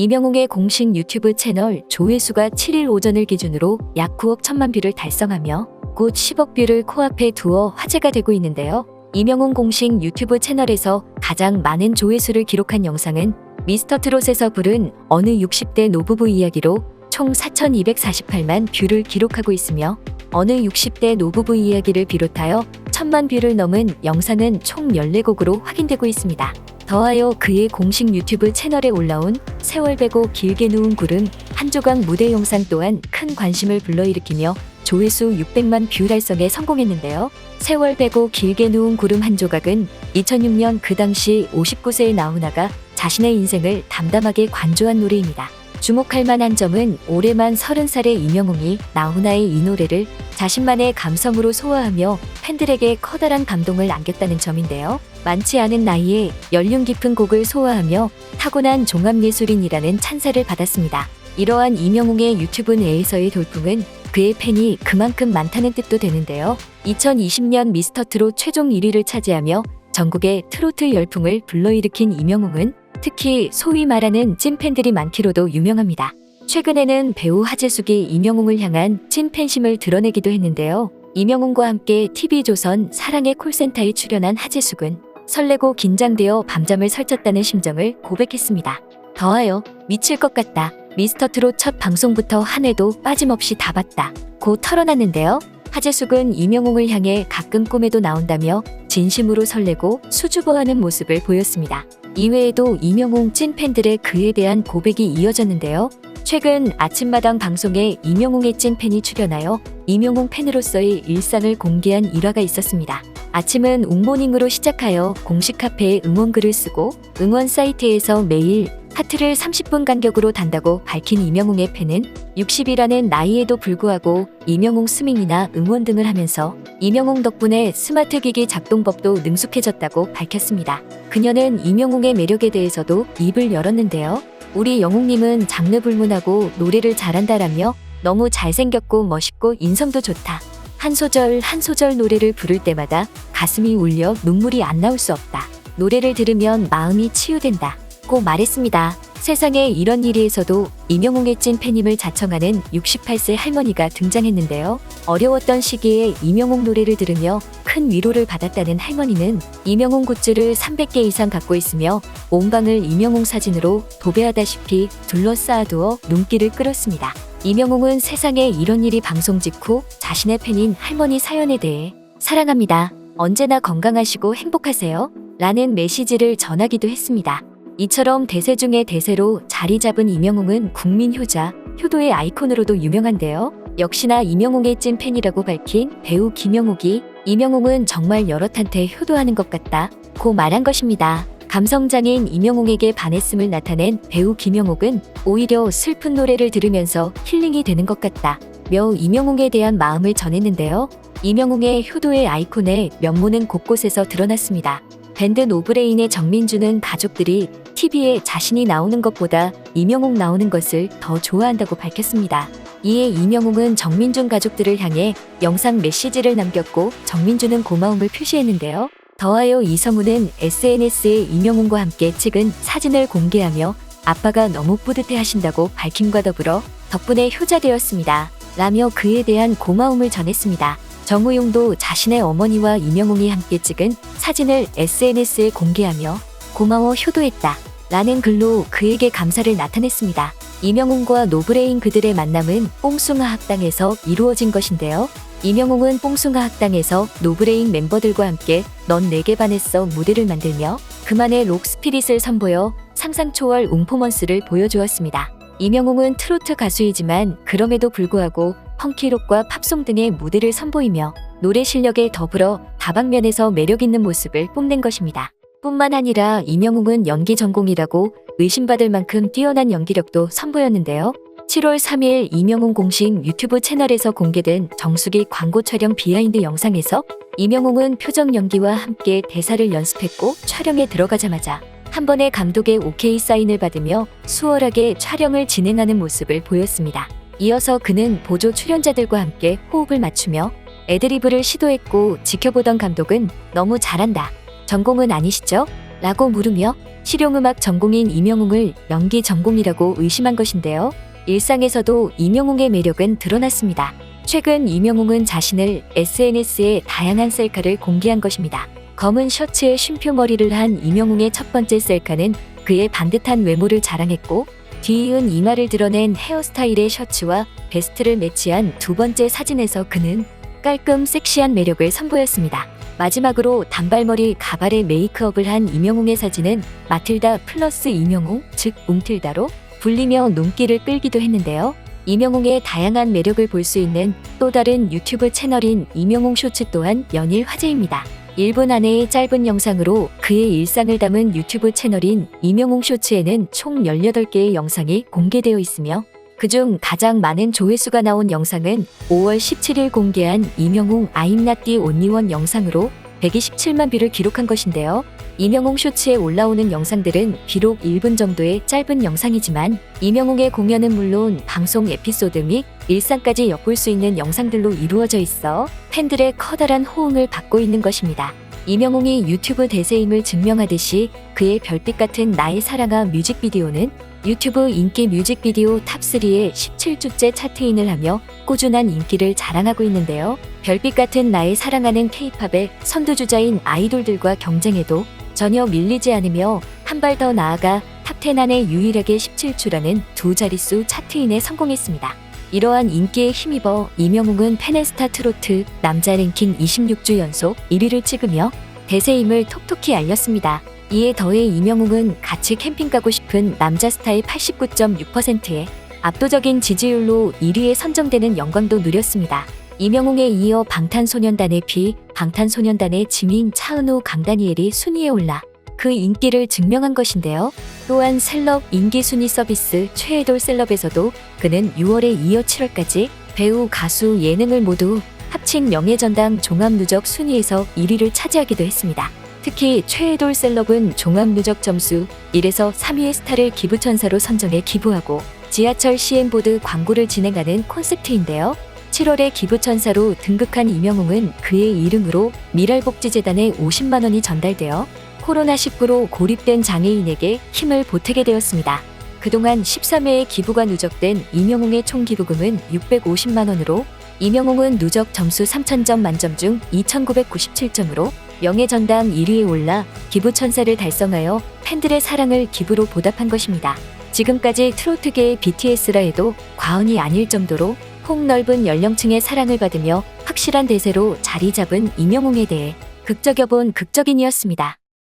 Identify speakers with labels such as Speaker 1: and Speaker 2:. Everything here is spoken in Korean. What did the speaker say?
Speaker 1: 이명웅의 공식 유튜브 채널 조회수가 7일 오전을 기준으로 약 9억 1천만 뷰를 달성하며 곧 10억 뷰를 코앞에 두어 화제가 되고 있는데요. 이명웅 공식 유튜브 채널에서 가장 많은 조회수를 기록한 영상은 미스터트롯에서 부른 어느 60대 노부부 이야기로 총 4,248만 뷰를 기록하고 있으며 어느 60대 노부부 이야기를 비롯하여 1,000만 뷰를 넘은 영상은 총 14곡으로 확인되고 있습니다. 더하여 그의 공식 유튜브 채널에 올라온 세월 베고 길게 누운 구름 한 조각 무대 영상 또한 큰 관심을 불러일으키며 조회수 600만 뷰 달성에 성공했는데요. 세월 베고 길게 누운 구름 한 조각은 2006년 그 당시 59세의 나훈아가 자신의 인생을 담담하게 관조한 노래입니다. 주목할 만한 점은 올해만 30살의 이명웅이 나훈아의 이 노래를 자신만의 감성으로 소화하며 팬들에게 커다란 감동을 안겼다는 점인데요. 많지 않은 나이에 연륜 깊은 곡을 소화하며 타고난 종합예술인이라는 찬사를 받았습니다. 이러한 이명웅의 유튜브 내에서의 돌풍은 그의 팬이 그만큼 많다는 뜻도 되는데요. 2020년 미스터트롯 최종 1위를 차지하며 전국의 트로트 열풍을 불러일으킨 이명웅은 특히 소위 말하는 찐팬들이 많기로도 유명합니다. 최근에는 배우 하재숙이 이명웅을 향한 찐팬심을 드러내기도 했는데요. 이명웅과 함께 TV조선 사랑의 콜센터에 출연한 하재숙은 설레고 긴장되어 밤잠을 설쳤다는 심정을 고백했습니다. 더하여 미칠 것 같다. 미스터트롯 첫 방송부터 한 회도 빠짐없이 다 봤다. 고 털어놨는데요. 하재숙은 이명웅을 향해 가끔 꿈에도 나온다며 진심으로 설레고 수줍어하는 모습을 보였습니다. 이외에도 이명웅 찐팬들의 그에 대한 고백이 이어졌는데요. 최근 아침마당 방송에 이명웅의 찐팬이 출연하여 이명웅 팬으로서의 일상을 공개한 일화가 있었습니다. 아침은 웅모닝으로 시작하여 공식 카페에 응원글을 쓰고 응원 사이트에서 매일 하트를 30분 간격으로 단다고 밝힌 이명웅의 팬은 60이라는 나이에도 불구하고 이명웅 스밍이나 응원 등을 하면서 이명웅 덕분에 스마트 기기 작동법도 능숙해졌다고 밝혔습니다. 그녀는 이명웅의 매력에 대해서도 입을 열었는데요. 우리 영웅님은 장르 불문하고 노래를 잘한다라며 너무 잘생겼고 멋있고 인성도 좋다. 한 소절 한 소절 노래를 부를 때마다 가슴이 울려 눈물이 안 나올 수 없다. 노래를 들으면 마음이 치유된다. 고 말했습니다. 세상에 이런 일에서도 이명웅의 찐 팬임을 자청하는 68세 할머니가 등장했는데요. 어려웠던 시기에 이명웅 노래를 들으며 큰 위로를 받았다는 할머니는 이명웅 굿즈를 300개 이상 갖고 있으며 온 방을 이명웅 사진으로 도배하다시피 둘러싸아두어 눈길을 끌었습니다. 이명웅은 세상에 이런 일이 방송 직후 자신의 팬인 할머니 사연에 대해 사랑합니다. 언제나 건강하시고 행복하세요. 라는 메시지를 전하기도 했습니다. 이처럼 대세 중의 대세로 자리 잡은 이명웅은 국민 효자, 효도의 아이콘으로도 유명한데요. 역시나 이명웅의 찐 팬이라고 밝힌 배우 김영욱이 이명웅은 정말 여럿한테 효도하는 것 같다 고 말한 것입니다. 감성장인 이명웅에게 반했음을 나타낸 배우 김영욱은 오히려 슬픈 노래를 들으면서 힐링이 되는 것 같다 며 이명웅에 대한 마음을 전했는데요. 이명웅의 효도의 아이콘의 면모는 곳곳에서 드러났습니다. 밴드 노브레인의 정민주는 가족들이 TV에 자신이 나오는 것보다 이명웅 나오는 것을 더 좋아한다고 밝혔습니다. 이에 이명웅은 정민준 가족들을 향해 영상 메시지를 남겼고 정민주는 고마움을 표시했는데요. 더하여 이성우는 SNS에 이명웅과 함께 찍은 사진을 공개하며 아빠가 너무 뿌듯해 하신다고 밝힘과 더불어 덕분에 효자되었습니다. 라며 그에 대한 고마움을 전했습니다. 정우용도 자신의 어머니와 이명웅이 함께 찍은 사진을 SNS에 공개하며 고마워 효도했다 라는 글로 그에게 감사를 나타냈습니다. 이명웅과 노브레인 그들의 만남은 뽕숭아 학당에서 이루어진 것인데요. 이명웅은 뽕숭아 학당에서 노브레인 멤버들과 함께 넌 내게 반했어 무대를 만들며 그만의 록 스피릿을 선보여 상상 초월 웅포먼스를 보여주었습니다. 이명웅은 트로트 가수이지만 그럼에도 불구하고 펑키록과 팝송 등의 무대를 선보이며 노래 실력에 더불어 다방면에서 매력있는 모습을 뽐낸 것입니다. 뿐만 아니라 이명웅은 연기 전공이라고 의심받을 만큼 뛰어난 연기력도 선보였는데요. 7월 3일 이명웅 공식 유튜브 채널에서 공개된 정수기 광고 촬영 비하인드 영상에서 이명웅은 표정 연기와 함께 대사를 연습했고 촬영에 들어가자마자 한 번에 감독의 오케이 사인을 받으며 수월하게 촬영을 진행하는 모습을 보였습니다. 이어서 그는 보조 출연자들과 함께 호흡을 맞추며 애드리브를 시도했고 지켜보던 감독은 너무 잘한다. 전공은 아니시죠? 라고 물으며 실용음악 전공인 이명웅을 연기 전공이라고 의심한 것인데요. 일상에서도 이명웅의 매력은 드러났습니다. 최근 이명웅은 자신을 SNS에 다양한 셀카를 공개한 것입니다. 검은 셔츠에 쉼표 머리를 한 이명웅의 첫 번째 셀카는 그의 반듯한 외모를 자랑했고, 뒤이은 이마를 드러낸 헤어스타일의 셔츠와 베스트를 매치한 두 번째 사진에서 그는 깔끔 섹시한 매력을 선보였습니다. 마지막으로 단발머리 가발에 메이크업을 한 이명웅의 사진은 마틸다 플러스 이명웅, 즉 웅틸다로 불리며 눈길을 끌기도 했는데요. 이명웅의 다양한 매력을 볼 수 있는 또 다른 유튜브 채널인 이명웅 쇼츠 또한 연일 화제입니다. 1분 안의 짧은 영상으로 그의 일상을 담은 유튜브 채널인 이명웅 쇼츠에는 총 18개의 영상이 공개되어 있으며, 그중 가장 많은 조회수가 나온 영상은 5월 17일 공개한 이명웅 I'm Not The Only One 영상으로 127만 뷰를 기록한 것인데요. 이명웅 쇼츠에 올라오는 영상들은 비록 1분 정도의 짧은 영상이지만 이명웅의 공연은 물론 방송 에피소드 및 일상까지 엿볼 수 있는 영상들로 이루어져 있어 팬들의 커다란 호응을 받고 있는 것입니다. 이명웅이 유튜브 대세임을 증명하듯이 그의 별빛 같은 나의 사랑아 뮤직비디오는 유튜브 인기 뮤직비디오 탑3에 17주째 차트인을 하며 꾸준한 인기를 자랑하고 있는데요. 별빛 같은 나의 사랑하는 K-팝의 선두주자인 아이돌들과 경쟁해도 전혀 밀리지 않으며 한 발 더 나아가 탑10 안에 유일하게 17주라는 두 자릿수 차트인에 성공했습니다. 이러한 인기에 힘입어 이명웅은 페네스타 트로트 남자 랭킹 26주 연속 1위를 찍으며 대세임을 톡톡히 알렸습니다. 이에 더해 이명웅은 같이 캠핑 가고 싶은 남자 스타의 89.6%의 압도적인 지지율로 1위에 선정되는 영광도 누렸습니다. 이명웅에 이어 방탄소년단의 비, 방탄소년단의 지민, 차은우, 강다니엘이 순위에 올라 그 인기를 증명한 것인데요. 또한 셀럽 인기 순위 서비스 최애돌 셀럽에서도 그는 6월에 이어 7월까지 배우, 가수, 예능을 모두 합친 명예전당 종합누적 순위에서 1위를 차지하기도 했습니다. 특히 최애돌 셀럽은 종합누적 점수 1에서 3위의 스타를 기부천사로 선정해 기부하고 지하철 CM보드 광고를 진행하는 콘셉트인데요. 7월에 기부천사로 등극한 이명웅은 그의 이름으로 미랄복지재단에 50만 원이 전달되어 코로나19로 고립된 장애인에게 힘을 보태게 되었습니다. 그동안 13회의 기부가 누적된 이명웅의 총 기부금은 650만 원으로 이명웅은 누적 점수 3000점 만점 중 2997점으로 명예전당 1위에 올라 기부천사를 달성하여 팬들의 사랑을 기부로 보답한 것입니다. 지금까지 트로트계의 BTS라 해도 과언이 아닐 정도로 폭넓은 연령층의 사랑을 받으며 확실한 대세로 자리 잡은 이명웅에 대해 극적여본 극적인이었습니다.